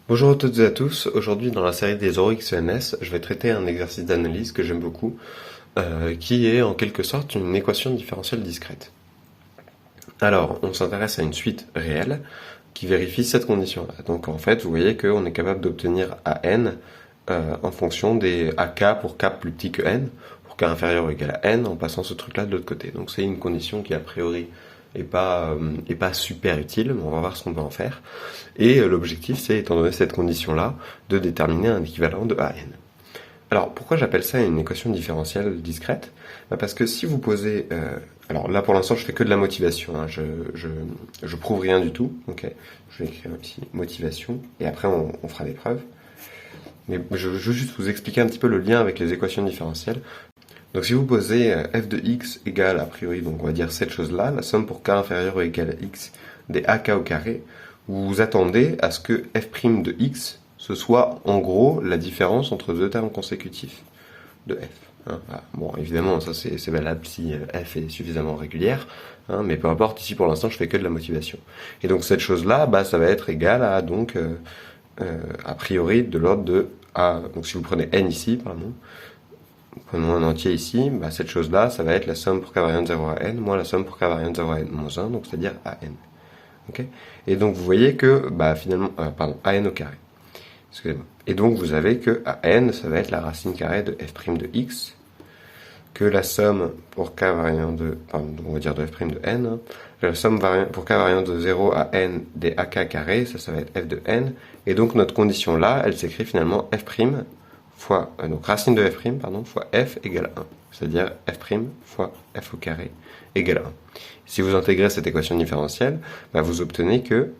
Bonjour à toutes et à tous, aujourd'hui dans la série des ORXENS, je vais traiter un exercice d'analyse que j'aime beaucoup, qui est en quelque sorte une équation différentielle discrète. Alors, on s'intéresse à une suite réelle qui vérifie cette condition-là. Donc en fait, vous voyez qu'on est capable d'obtenir AN en fonction des AK pour K plus petit que N, pour K inférieur ou égal à N, en passant ce truc-là de l'autre côté. Donc c'est une condition qui a priori est pas super utile, mais on va voir ce qu'on peut en faire. Et l'objectif, c'est, étant donné cette condition-là, de déterminer un équivalent de AN. Alors, pourquoi j'appelle ça une équation différentielle discrète? Parce que si vous posez... alors là, pour l'instant, je fais que de la motivation. Hein, je prouve rien du tout. Ok, je vais écrire ici motivation, et après, on fera des preuves. Mais je veux juste vous expliquer un petit peu le lien avec les équations différentielles. Donc si vous posez f de x égale, a priori, donc on va dire cette chose-là, la somme pour k inférieur ou égal à x des ak au carré, vous vous attendez à ce que f' de x, ce soit en gros la différence entre deux termes consécutifs de f. Hein, voilà. Bon, évidemment, ça c'est valable si f est suffisamment régulière, hein, mais peu importe, ici pour l'instant je fais que de la motivation. Et donc cette chose-là, bah, ça va être égal à, donc, a priori, de l'ordre de a. Donc si vous prenez n ici, pardon, prenons un entier ici, bah cette chose-là, ça va être la somme pour k variant de 0 à n, moins la somme pour k variant de 0 à n moins 1, donc c'est-à-dire an. Okay, et donc vous voyez que, bah finalement, pardon, an au carré. Excusez-moi. Et donc vous avez que an, ça va être la racine carrée de f' de x, que la somme pour k variant de, pardon, on va dire de f' de n, hein, la somme pour k variant de 0 à n des ak carré, ça va être f de n, et donc notre condition là, elle s'écrit finalement f' fois, donc racine de f', pardon, fois f égale 1. C'est-à-dire f' fois f au carré égale 1. Si vous intégrez cette équation différentielle, bah vous obtenez que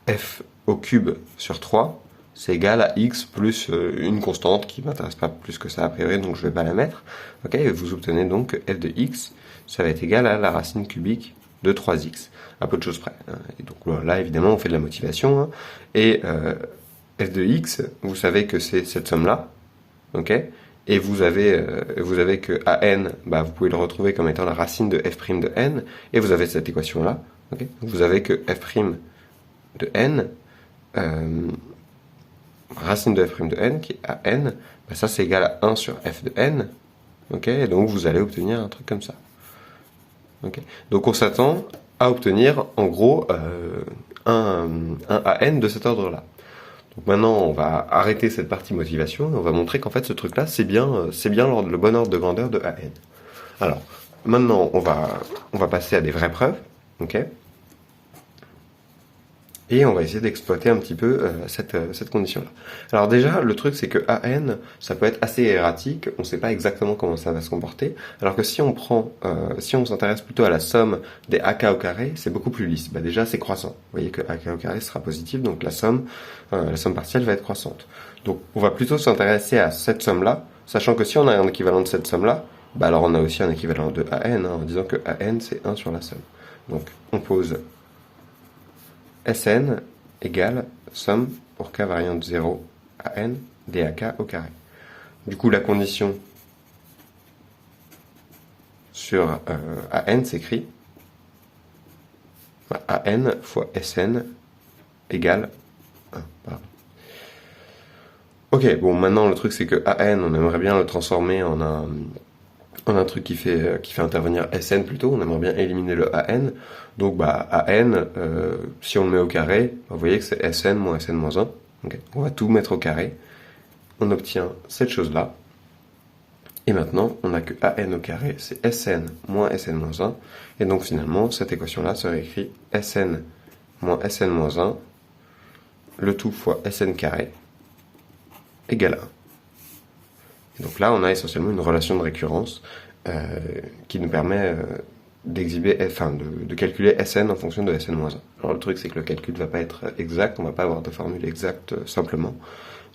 f au cube sur 3, c'est égal à x plus une constante qui ne m'intéresse pas plus que ça a priori, donc je ne vais pas la mettre. Okay, et vous obtenez donc que f de x, ça va être égal à la racine cubique de 3x, à peu de choses près. Hein. Et donc là, évidemment, on fait de la motivation, hein, et f de x, vous savez que c'est cette somme-là, ok, et vous avez que an, bah, vous pouvez le retrouver comme étant la racine de f' de n, et vous avez cette équation-là, ok, vous avez que f' de n, racine de f' de n, qui est an, bah, ça c'est égal à 1 sur f de n, ok, et donc vous allez obtenir un truc comme ça. Okay. Donc on s'attend à obtenir en gros un an de cet ordre-là. Donc maintenant, on va arrêter cette partie motivation et on va montrer qu'en fait, ce truc-là, c'est bien le bon ordre de grandeur de AN. Alors, maintenant, on va passer à des vraies preuves, ok ? Et on va essayer d'exploiter un petit peu cette condition-là. Alors déjà, le truc, c'est que AN, ça peut être assez erratique, on ne sait pas exactement comment ça va se comporter, alors que si on s'intéresse plutôt à la somme des AK au carré, c'est beaucoup plus lisse. Bah déjà, c'est croissant. Vous voyez que AK au carré sera positif, donc la somme partielle va être croissante. Donc on va plutôt s'intéresser à cette somme-là, sachant que si on a un équivalent de cette somme-là, bah alors on a aussi un équivalent de AN, hein, en disant que AN, c'est 1 sur la somme. Donc on pose Sn égale somme pour k variant de 0 à n dak au carré. Du coup, la condition sur an s'écrit an fois Sn égale 1. Pardon. Ok, bon, maintenant le truc c'est que an, on aimerait bien le transformer en un truc qui fait intervenir Sn plutôt, on aimerait bien éliminer le an, donc bah an, si on le met au carré, vous voyez que c'est Sn moins Sn moins 1, okay. On va tout mettre au carré, on obtient cette chose-là, et maintenant on n'a que an au carré, c'est Sn moins Sn moins 1, et donc finalement cette équation-là serait écrite Sn moins Sn moins 1, le tout fois Sn carré, égale 1. Et donc là, on a essentiellement une relation de récurrence qui nous permet de calculer Sn en fonction de Sn-1. Alors le truc, c'est que le calcul ne va pas être exact, on ne va pas avoir de formule exacte simplement,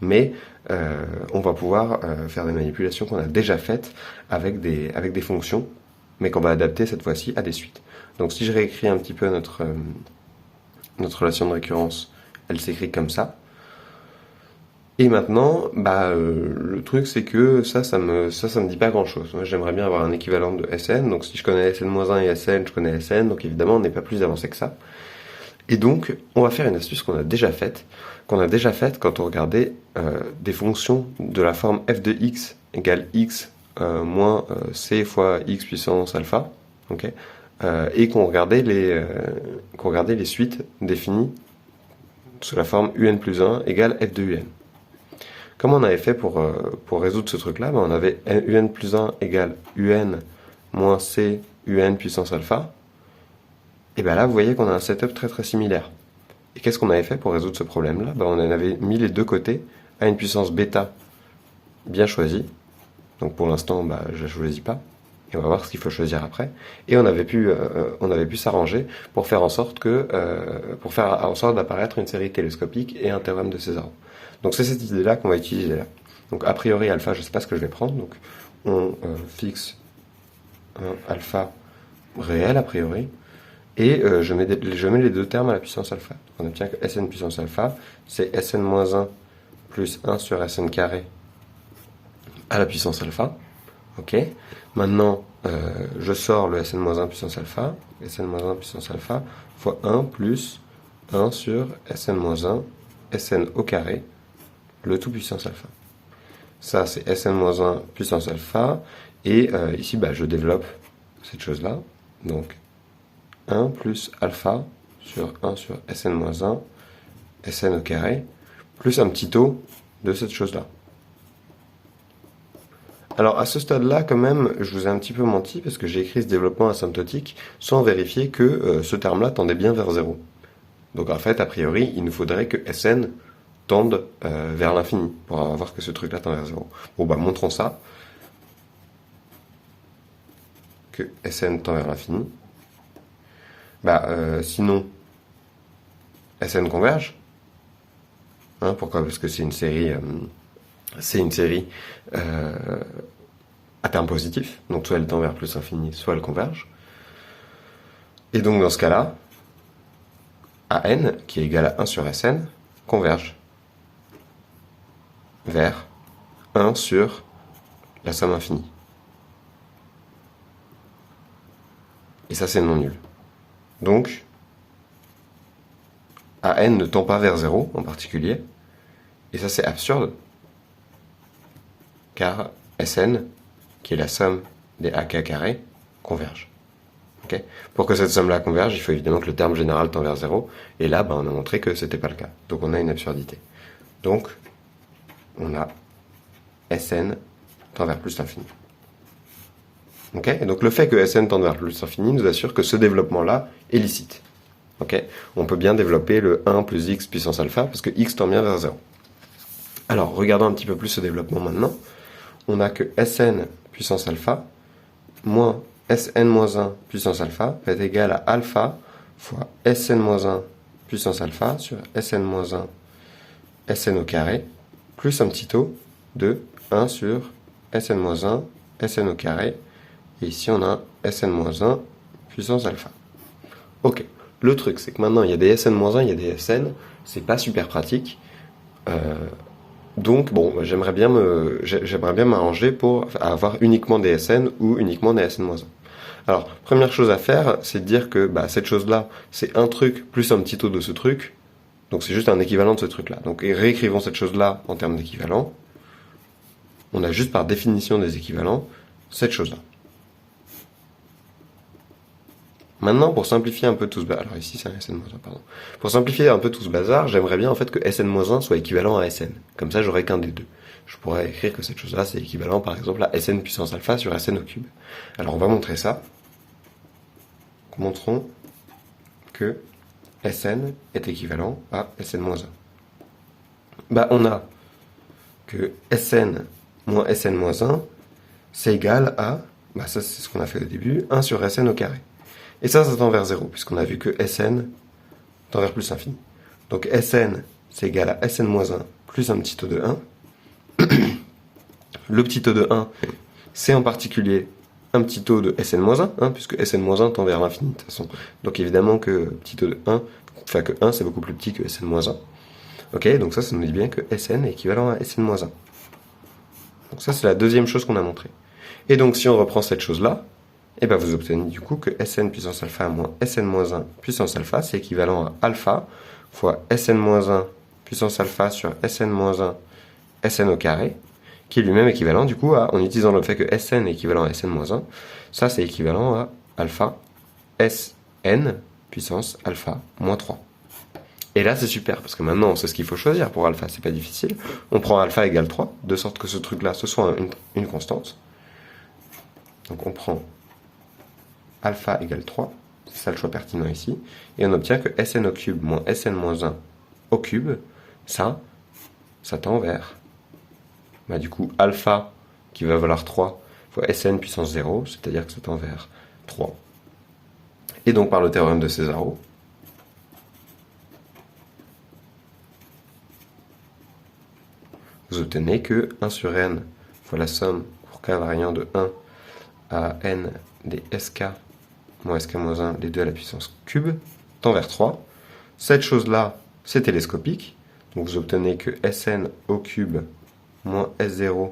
mais on va pouvoir faire des manipulations qu'on a déjà faites avec des fonctions, mais qu'on va adapter cette fois-ci à des suites. Donc si je réécris un petit peu notre relation de récurrence, elle s'écrit comme ça. Et maintenant, bah, le truc c'est que ça me dit pas grand chose. Moi, j'aimerais bien avoir un équivalent de Sn, donc si je connais Sn-1 et Sn, je connais Sn, donc évidemment on n'est pas plus avancé que ça. Et donc, on va faire une astuce qu'on a déjà faite quand on regardait des fonctions de la forme f de x égale x moins c fois x puissance alpha, okay, et qu'on regardait les suites définies sous la forme un plus 1 égale f de un. Comment on avait fait pour résoudre ce truc-là? On avait un plus 1 égale un moins c un puissance alpha. Et bien là, vous voyez qu'on a un setup très très similaire. Et qu'est-ce qu'on avait fait pour résoudre ce problème-là? On en avait mis les deux côtés à une puissance bêta bien choisie. Donc pour l'instant, je ne choisis pas. Et on va voir ce qu'il faut choisir après. Et on avait pu s'arranger pour faire en sorte d'apparaître une série télescopique et un théorème de César. Donc c'est cette idée-là qu'on va utiliser là. Donc a priori alpha, je ne sais pas ce que je vais prendre. Donc on fixe un alpha réel a priori. Et je mets les deux termes à la puissance alpha. Donc on obtient que Sn puissance alpha, c'est Sn-1 plus 1 sur Sn carré à la puissance alpha. Ok. Maintenant, je sors le Sn-1 puissance alpha. Sn-1 puissance alpha fois 1 plus 1 sur Sn-1 Sn au carré, le tout puissance alpha. Ça, c'est Sn-1 puissance alpha. Et ici, je développe cette chose-là. Donc, 1 plus alpha sur 1 sur Sn-1 Sn au carré, plus un petit taux de cette chose-là. Alors à ce stade-là, quand même, je vous ai un petit peu menti parce que j'ai écrit ce développement asymptotique sans vérifier que ce terme-là tendait bien vers 0. Donc en fait, a priori, il nous faudrait que Sn tende vers l'infini pour avoir que ce truc-là tend vers 0. Bon, montrons ça. Que Sn tend vers l'infini. Sinon, Sn converge. Pourquoi? Parce que c'est une série à terme positif. Donc soit elle tend vers plus infini, soit elle converge. Et donc dans ce cas-là, An, qui est égal à 1 sur Sn, converge vers 1 sur la somme infinie. Et ça, c'est non nul. Donc, An ne tend pas vers 0 en particulier. Et ça, c'est absurde. Car Sn, qui est la somme des AK carrés, converge. Okay. Pour que cette somme-là converge, il faut évidemment que le terme général tend vers 0. Et là, on a montré que ce n'était pas le cas. Donc on a une absurdité. Donc, on a Sn tend vers plus l'infini. Okay. Et donc le fait que Sn tende vers plus l'infini nous assure que ce développement-là est licite. Okay. On peut bien développer le 1 plus x puissance alpha parce que x tend bien vers 0. Alors, regardons un petit peu plus ce développement maintenant. On a que Sn puissance alpha moins Sn-1 puissance alpha va être égal à alpha fois Sn-1 puissance alpha sur Sn-1 Sn au carré plus un petit taux de 1 sur Sn-1 Sn au carré. Et ici, on a Sn-1 puissance alpha. Ok. Le truc, c'est que maintenant, il y a des Sn-1, il y a des Sn. C'est pas super pratique. Donc, j'aimerais bien m'arranger pour avoir uniquement des Sn ou uniquement des Sn-1. Alors, première chose à faire, c'est de dire que cette chose-là, c'est un truc plus un petit taux de ce truc. Donc, c'est juste un équivalent de ce truc-là. Donc, réécrivons cette chose-là en termes d'équivalent. On a juste par définition des équivalents cette chose-là. Maintenant, pour simplifier un peu tout ce bazar, alors ici c'est un Sn-1, pardon. Pour simplifier un peu tout ce bazar, j'aimerais bien en fait que Sn-1 soit équivalent à Sn. Comme ça, j'aurais qu'un des deux. Je pourrais écrire que cette chose-là, c'est équivalent par exemple à Sn puissance alpha sur Sn au cube. Alors on va montrer ça. Montrons que Sn est équivalent à Sn-1. On a que Sn moins Sn-1, c'est égal à, ça c'est ce qu'on a fait au début, 1 sur Sn au carré. Et ça tend vers 0, puisqu'on a vu que Sn tend vers plus l'infini. Donc Sn, c'est égal à Sn-1 plus un petit taux de 1. Le petit taux de 1, c'est en particulier un petit taux de Sn-1, puisque Sn-1 tend vers l'infini de toute façon. Donc évidemment que petit taux de 1, que 1, c'est beaucoup plus petit que Sn-1. Ok, donc ça nous dit bien que Sn est équivalent à Sn-1. Donc ça, c'est la deuxième chose qu'on a montrée. Et donc si on reprend cette chose-là, et ben vous obtenez du coup que Sn puissance alpha moins Sn moins 1 puissance alpha, c'est équivalent à alpha fois Sn moins 1 puissance alpha sur Sn moins 1 Sn au carré, qui est lui-même équivalent du coup à, en utilisant le fait que Sn est équivalent à Sn moins 1, ça c'est équivalent à alpha Sn puissance alpha moins 3. Et là c'est super, parce que maintenant on sait ce qu'il faut choisir pour alpha, c'est pas difficile. On prend alpha égale 3, de sorte que ce truc-là, ce soit une constante. Donc on prend alpha égale 3, c'est ça le choix pertinent ici, et on obtient que Sn au cube moins Sn moins 1 au cube, ça tend vers, du coup alpha qui va valoir 3 fois Sn puissance 0, c'est-à-dire que ça tend vers 3. Et donc par le théorème de Césaro, vous obtenez que 1 sur n fois la somme pour k variant de 1 à n des sk moins sk moins 1, les deux à la puissance cube, tend vers 3. Cette chose-là, c'est télescopique. Donc vous obtenez que Sn au cube moins S0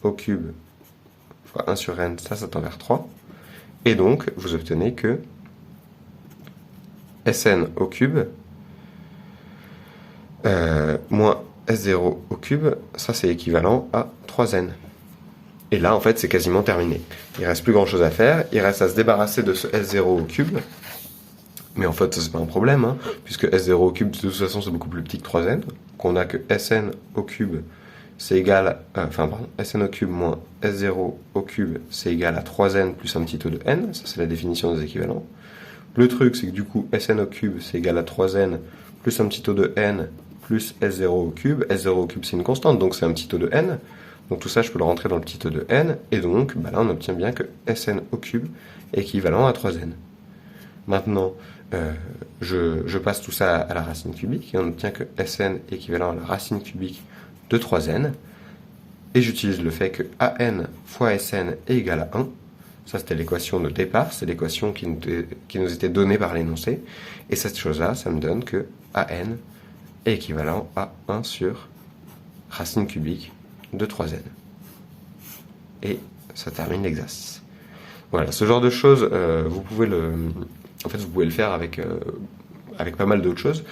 au cube fois 1 sur n, ça tend vers 3. Et donc, vous obtenez que Sn au cube moins S0 au cube, ça c'est équivalent à 3n. Et là, en fait, c'est quasiment terminé. Il reste plus grand-chose à faire. Il reste à se débarrasser de ce S0 au cube. Mais en fait, ça c'est pas un problème, hein, puisque S0 au cube, de toute façon, c'est beaucoup plus petit que 3n. Qu'on a que Sn au cube, c'est égal à, Sn au cube moins S0 au cube, c'est égal à 3n plus un petit taux de n. Ça, c'est la définition des équivalents. Le truc, c'est que du coup, Sn au cube, c'est égal à 3n plus un petit taux de n plus S0 au cube. S0 au cube, c'est une constante, donc c'est un petit taux de n. Donc tout ça, je peux le rentrer dans le petit taux de n. Et donc, là, on obtient bien que Sn au cube est équivalent à 3n. Maintenant, je passe tout ça à la racine cubique et on obtient que Sn est équivalent à la racine cubique de 3n. Et j'utilise le fait que An fois Sn est égal à 1. Ça, c'était l'équation de départ, c'est l'équation qui nous était donnée par l'énoncé. Et cette chose-là, ça me donne que An est équivalent à 1 sur racine cubique de 3n. Et ça termine l'exercice. Voilà, ce genre de choses, vous pouvez le faire avec pas mal d'autres choses.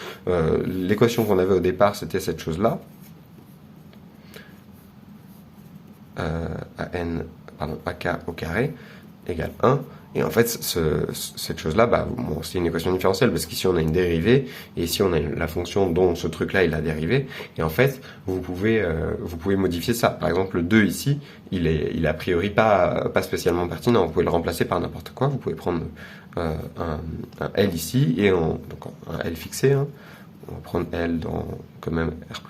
L'équation qu'on avait au départ, c'était cette chose-là. AK au carré égale 1. Et en fait, cette chose-là, c'est une équation différentielle, parce qu'ici on a une dérivée, et ici on a la fonction dont ce truc-là il a dérivé, et en fait, vous pouvez modifier ça. Par exemple, le 2 ici, il est a priori pas spécialement pertinent, vous pouvez le remplacer par n'importe quoi, vous pouvez prendre un L ici, et donc un L fixé, hein. On va prendre L dans quand même R+,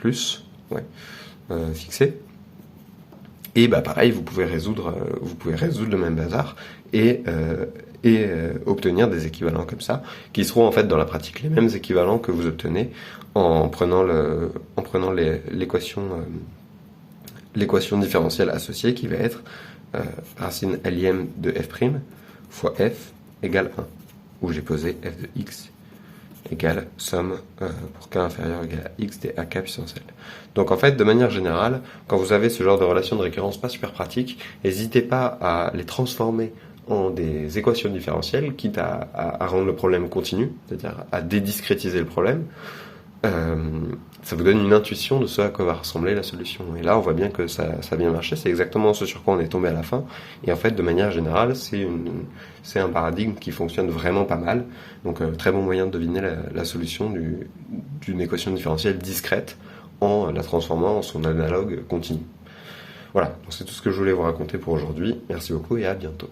fixé. Et pareil, vous pouvez résoudre le même bazar et obtenir des équivalents comme ça, qui seront en fait dans la pratique les mêmes équivalents que vous obtenez en prenant l'équation différentielle associée qui va être racine Lième de f' fois f égale 1, où j'ai posé f de x égale somme pour k inférieur égale à x des ak puissance L. Donc en fait, de manière générale, quand vous avez ce genre de relation de récurrence pas super pratique, n'hésitez pas à les transformer en des équations différentielles, quitte à rendre le problème continu, c'est-à-dire à dédiscrétiser le problème. Ça vous donne une intuition de ce à quoi va ressembler la solution. Et là, on voit bien que ça a bien marché. C'est exactement ce sur quoi on est tombé à la fin. Et en fait, de manière générale, c'est un paradigme qui fonctionne vraiment pas mal. Donc, très bon moyen de deviner la solution d'une équation différentielle discrète en la transformant en son analogue continu. Voilà, donc c'est tout ce que je voulais vous raconter pour aujourd'hui. Merci beaucoup et à bientôt.